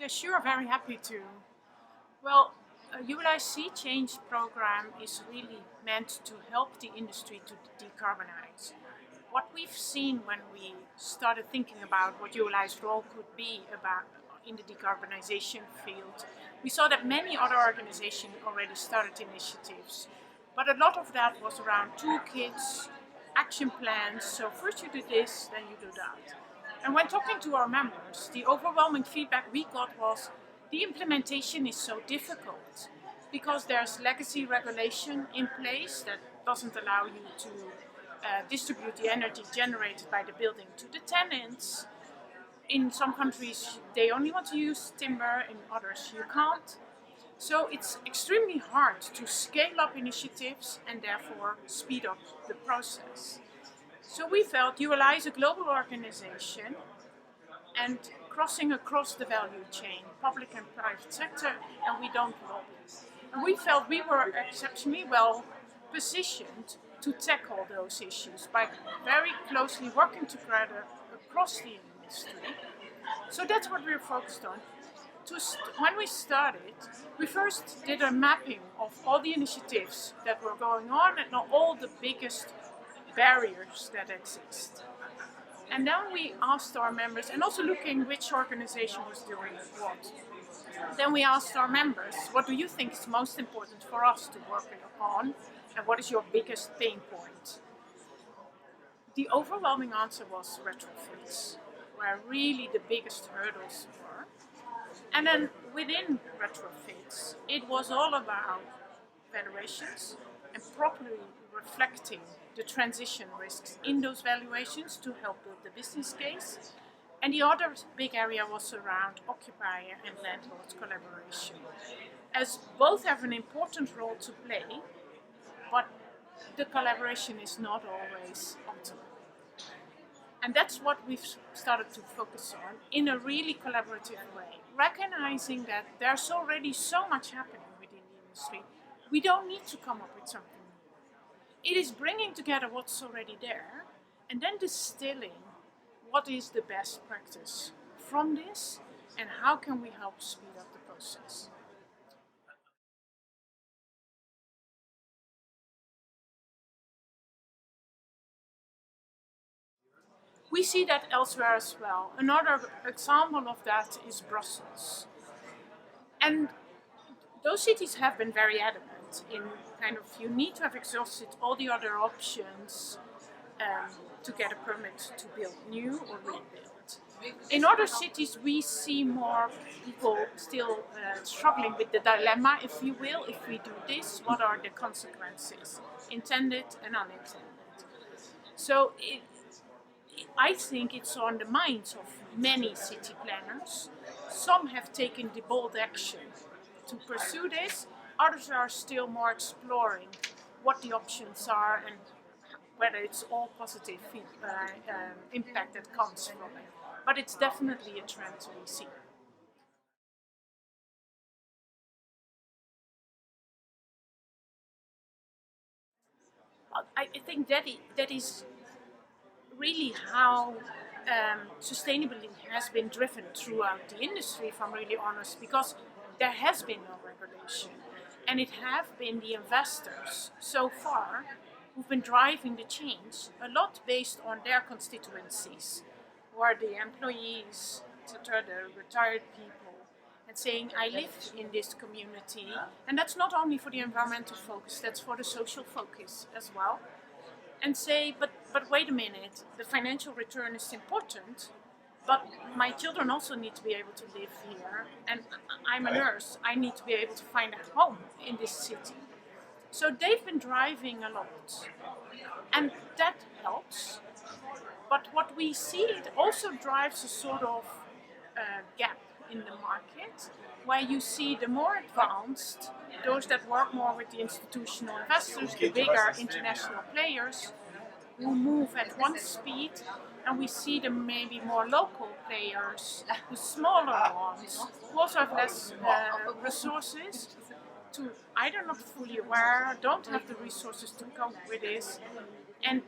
Yeah, sure, very happy to. Well, a ULI Sea Change program is really meant to help the industry to decarbonize. What we've seen when we started thinking about what ULI's role could be about in the decarbonization field, we saw that many other organizations already started initiatives, but a lot of that was around toolkits, action plans. So first you do this, then you do that. And when talking to our members, the overwhelming feedback we got was the implementation is so difficult because there's legacy regulation in place that doesn't allow you to distribute the energy generated by the building to the tenants. In some countries, they only want to use timber, in others, you can't. So it's extremely hard to scale up initiatives and therefore speed up the process. So we felt ULI is a global organization and crossing across the value chain, public and private sector, and we don't lobby. And we felt we were exceptionally well positioned to tackle those issues by very closely working together across the industry. So that's what we're focused on. When we started, we first did a mapping of all the initiatives that were going on and all the biggest barriers that exist. And then we asked our members, and also looking which organization was doing what. Then we asked our members, what do you think is most important for us to work on, and what is your biggest pain point? The overwhelming answer was retrofits, where really the biggest hurdles were. And then within retrofits, it was all about valuations and properly reflecting the transition risks in those valuations to help build the business case. And the other big area was around occupier and landlord collaboration, as both have an important role to play, but the collaboration is not always optimal. And that's what we've started to focus on in a really collaborative way, recognizing that there's already so much happening within the industry. We don't need to come up with something new. It is bringing together what's already there and then distilling what is the best practice from this and how can we help speed up the process. We see that elsewhere as well. Another example of that is Brussels. And those cities have been very adamant in kind of, you need to have exhausted all the other options to get a permit to build new or rebuild. In other cities, we see more people still struggling with the dilemma, if you will. If we do this, what are the consequences, intended and unintended? So I think it's on the minds of many city planners. Some have taken the bold action to pursue this, others are still more exploring what the options are and whether it's all positive impact that comes from it. But it's definitely a trend we see. I think that is really how sustainability has been driven throughout the industry, if I'm really honest, because there has been no regulation. And it have been the investors so far who've been driving the change, a lot based on their constituencies, who are the employees, etc., the retired people, and saying, I live in this community. And that's not only for the environmental focus, that's for the social focus as well. And say, but wait a minute, the financial return is important, but my children also need to be able to live here, and I'm a nurse, I need to be able to find a home in this city. So they've been driving a lot, and that helps. But what we see, it also drives a sort of gap in the market, where you see the more advanced, those that work more with the institutional investors, the bigger international players, who move at one speed, and we see the maybe more local players, the smaller ones, who also have less resources, to either not fully aware, don't have the resources to cope with this, And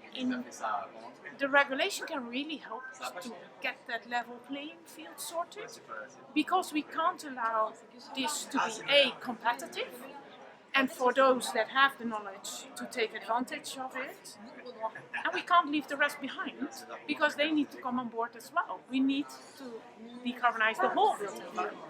the regulation can really help us to get that level playing field sorted, because we can't allow this to be competitive, and for those that have the knowledge to take advantage of it. And we can't leave the rest behind, because they need to come on board as well. We need to decarbonize the whole built environment.